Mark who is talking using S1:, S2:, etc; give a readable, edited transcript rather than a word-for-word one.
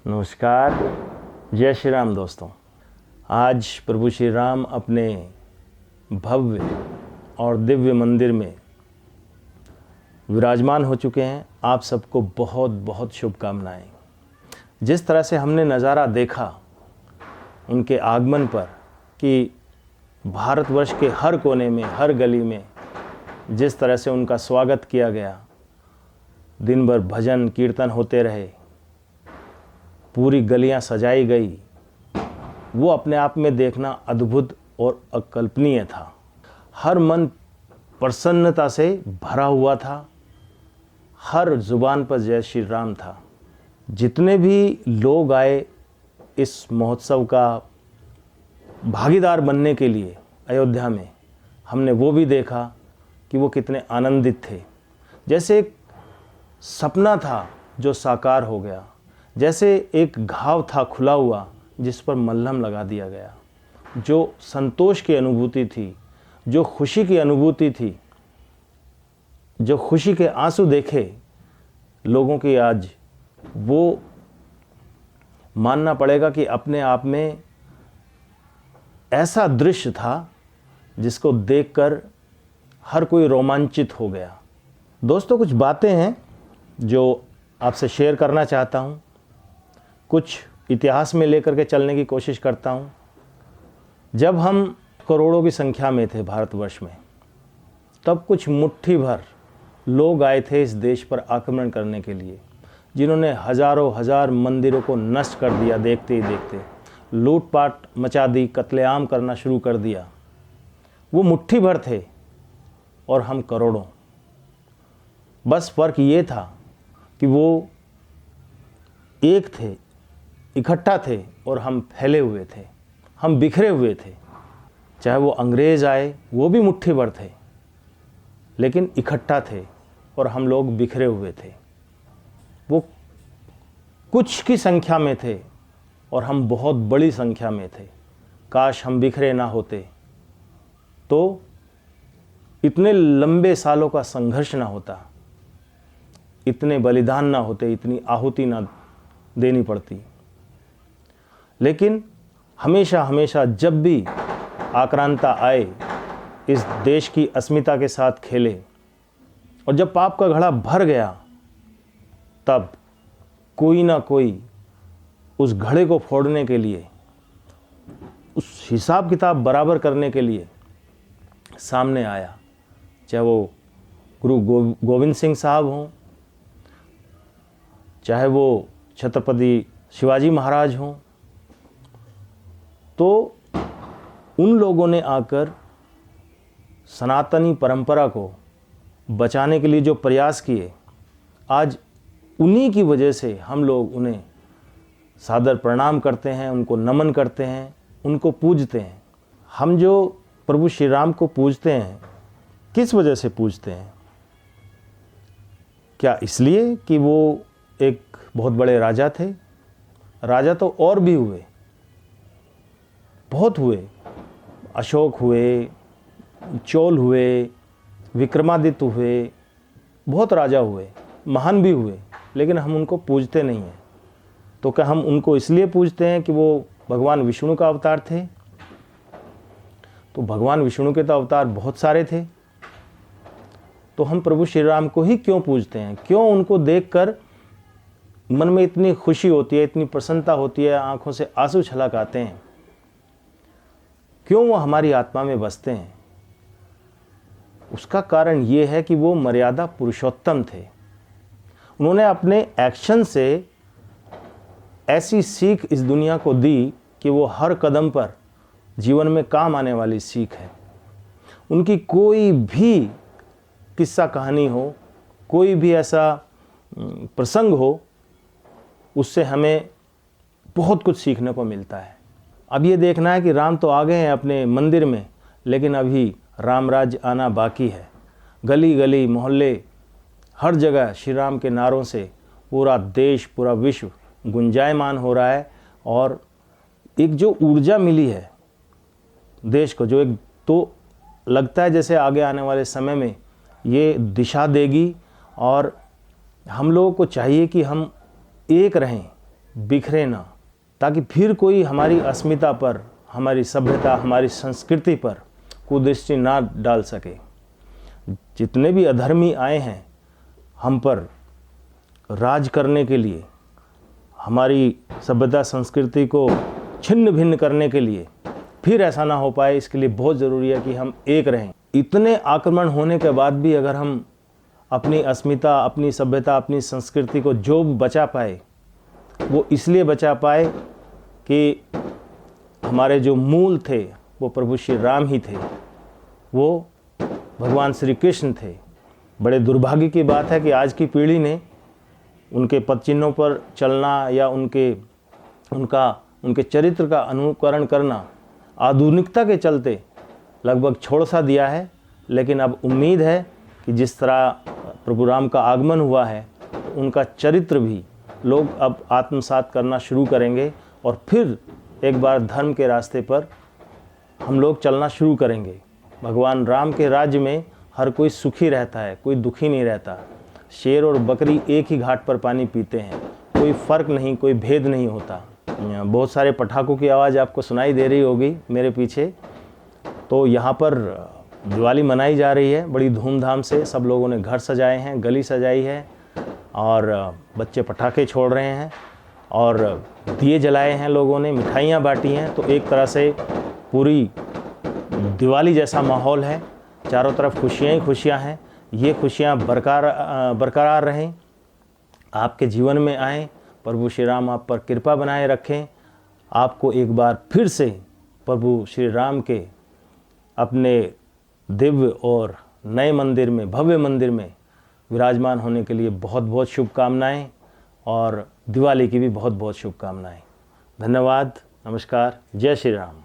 S1: नमस्कार, जय श्री राम दोस्तों। आज प्रभु श्री राम अपने भव्य और दिव्य मंदिर में विराजमान हो चुके हैं। आप सबको बहुत बहुत शुभकामनाएं। जिस तरह से हमने नज़ारा देखा उनके आगमन पर कि भारतवर्ष के हर कोने में, हर गली में जिस तरह से उनका स्वागत किया गया, दिन भर भजन कीर्तन होते रहे, पूरी गलियां सजाई गई, वो अपने आप में देखना अद्भुत और अकल्पनीय था। हर मन प्रसन्नता से भरा हुआ था, हर जुबान पर जय श्री राम था। जितने भी लोग आए इस महोत्सव का भागीदार बनने के लिए अयोध्या में, हमने वो भी देखा कि वो कितने आनंदित थे। जैसे एक सपना था जो साकार हो गया, जैसे एक घाव था खुला हुआ जिस पर मलहम लगा दिया गया। जो संतोष की अनुभूति थी, जो खुशी की अनुभूति थी, जो खुशी के आंसू देखे लोगों की, आज वो मानना पड़ेगा कि अपने आप में ऐसा दृश्य था जिसको देखकर हर कोई रोमांचित हो गया। दोस्तों, कुछ बातें हैं जो आपसे शेयर करना चाहता हूँ, कुछ इतिहास में लेकर के चलने की कोशिश करता हूँ। जब हम करोड़ों की संख्या में थे भारतवर्ष में, तब कुछ मुट्ठी भर लोग आए थे इस देश पर आक्रमण करने के लिए, जिन्होंने हजारों हजार मंदिरों को नष्ट कर दिया। देखते ही देखते लूटपाट मचा दी, कत्लेआम करना शुरू कर दिया। वो मुट्ठी भर थे और हम करोड़ों। बस फ़र्क ये था कि वो एक थे, इकट्ठा थे, और हम फैले हुए थे, हम बिखरे हुए थे। चाहे वो अंग्रेज़ आए, वो भी मुट्ठी भर थे, लेकिन इकट्ठा थे, और हम लोग बिखरे हुए थे। वो कुछ की संख्या में थे और हम बहुत बड़ी संख्या में थे। काश हम बिखरे ना होते तो इतने लंबे सालों का संघर्ष ना होता, इतने बलिदान ना होते, इतनी आहुति ना देनी पड़ती। लेकिन हमेशा हमेशा जब भी आक्रांता आए, इस देश की अस्मिता के साथ खेले, और जब पाप का घड़ा भर गया, तब कोई ना कोई उस घड़े को फोड़ने के लिए, उस हिसाब किताब बराबर करने के लिए सामने आया। चाहे वो गुरु गोविंद सिंह साहब हों, चाहे वो छत्रपति शिवाजी महाराज हों, तो उन लोगों ने आकर सनातनी परंपरा को बचाने के लिए जो प्रयास किए, आज उन्हीं की वजह से हम लोग उन्हें सादर प्रणाम करते हैं, उनको नमन करते हैं, उनको पूजते हैं। हम जो प्रभु श्री राम को पूजते हैं, किस वजह से पूजते हैं? क्या इसलिए कि वो एक बहुत बड़े राजा थे? राजा तो और भी हुए, बहुत हुए। अशोक हुए, चोल हुए, विक्रमादित्य हुए, बहुत राजा हुए, महान भी हुए, लेकिन हम उनको पूजते नहीं हैं। तो क्या हम उनको इसलिए पूजते हैं कि वो भगवान विष्णु का अवतार थे? तो भगवान विष्णु के तो अवतार बहुत सारे थे, तो हम प्रभु श्री राम को ही क्यों पूजते हैं? क्यों उनको देखकर मन में इतनी खुशी होती है, इतनी प्रसन्नता होती है, आंखों से आंसू छलक आते हैं? क्यों वो हमारी आत्मा में बसते हैं? उसका कारण ये है कि वो मर्यादा पुरुषोत्तम थे। उन्होंने अपने एक्शन से ऐसी सीख इस दुनिया को दी कि वो हर कदम पर जीवन में काम आने वाली सीख है। उनकी कोई भी किस्सा कहानी हो, कोई भी ऐसा प्रसंग हो, उससे हमें बहुत कुछ सीखने को मिलता है। अब ये देखना है कि राम तो आ गए हैं अपने मंदिर में, लेकिन अभी राम राज्य आना बाकी है। गली गली मोहल्ले हर जगह श्री राम के नारों से पूरा देश, पूरा विश्व गुंजायमान हो रहा है। और एक जो ऊर्जा मिली है देश को, जो एक तो लगता है जैसे आगे आने वाले समय में ये दिशा देगी। और हम लोगों को चाहिए कि हम एक रहें, बिखरे ना, ताकि फिर कोई हमारी अस्मिता पर, हमारी सभ्यता, हमारी संस्कृति पर कुदृष्टि ना डाल सके। जितने भी अधर्मी आए हैं हम पर राज करने के लिए, हमारी सभ्यता संस्कृति को छिन्न भिन्न करने के लिए, फिर ऐसा ना हो पाए, इसके लिए बहुत ज़रूरी है कि हम एक रहें। इतने आक्रमण होने के बाद भी अगर हम अपनी अस्मिता, अपनी सभ्यता, अपनी संस्कृति को जो बचा पाए, वो इसलिए बचा पाए कि हमारे जो मूल थे वो प्रभु श्री राम ही थे, वो भगवान श्री कृष्ण थे। बड़े दुर्भाग्य की बात है कि आज की पीढ़ी ने उनके पद चिन्हों पर चलना या उनके चरित्र का अनुकरण करना आधुनिकता के चलते लगभग छोड़ सा दिया है। लेकिन अब उम्मीद है कि जिस तरह प्रभु राम का आगमन हुआ है, तो उनका चरित्र भी लोग अब आत्मसात करना शुरू करेंगे और फिर एक बार धर्म के रास्ते पर हम लोग चलना शुरू करेंगे। भगवान राम के राज्य में हर कोई सुखी रहता है, कोई दुखी नहीं रहता। शेर और बकरी एक ही घाट पर पानी पीते हैं, कोई फ़र्क नहीं, कोई भेद नहीं होता। बहुत सारे पटाखों की आवाज़ आपको सुनाई दे रही होगी मेरे पीछे। तो यहाँ पर दिवाली मनाई जा रही है बड़ी धूमधाम से। सब लोगों ने घर सजाए हैं, गली सजाई है और बच्चे पटाखे छोड़ रहे हैं और दिए जलाए हैं, लोगों ने मिठाइयाँ बांटी हैं। तो एक तरह से पूरी दिवाली जैसा माहौल है, चारों तरफ खुशियाँ ही खुशियाँ हैं। ये खुशियाँ बरकरार रहें, आपके जीवन में आएँ। प्रभु श्री राम आप पर कृपा बनाए रखें। आपको एक बार फिर से प्रभु श्री राम के अपने दिव्य और नए मंदिर में, भव्य मंदिर में विराजमान होने के लिए बहुत बहुत शुभकामनाएं और दिवाली की भी बहुत बहुत शुभकामनाएं। धन्यवाद, नमस्कार, जय श्री राम।